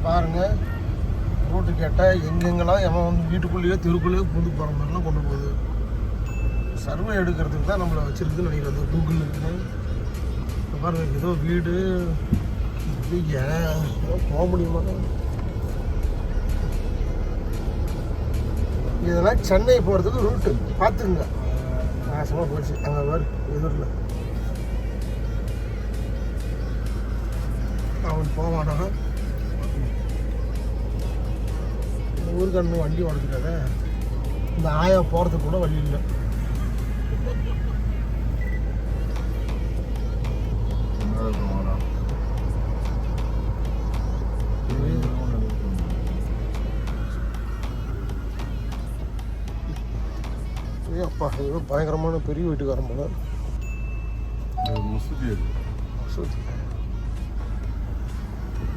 பாருங்கள் ரூட்டு கேட்டால் எங்கெங்கெல்லாம் எவன் வந்து வீட்டுக்குள்ளேயோ தெருக்குள்ளேயோ புந்து போகிற மாதிரிலாம் கொண்டு போகுது. சர்வே எடுக்கிறதுக்கு தான் நம்மளை வச்சுருக்குன்னு நினைக்கிறது கூகுள் இருக்குது. இப்போ பாருங்கள் ஏதோ வீடு ஏன் போக முடியுமா? இதெல்லாம் சென்னை போகிறதுக்கு ரூட்டு பார்த்துக்குங்க. நாசமாக போச்சு. அங்கே வேறு எதிரில் அவன் போவானா? இந்த ஊருக்கு இன்னும் வண்டி ஓடுறதுக்காக இந்த ஆயா போகிறதுக்கு கூட வழி இல்லை. அப்பா இது பயங்கரமான பெரிய வீட்டுக்காரன் போல.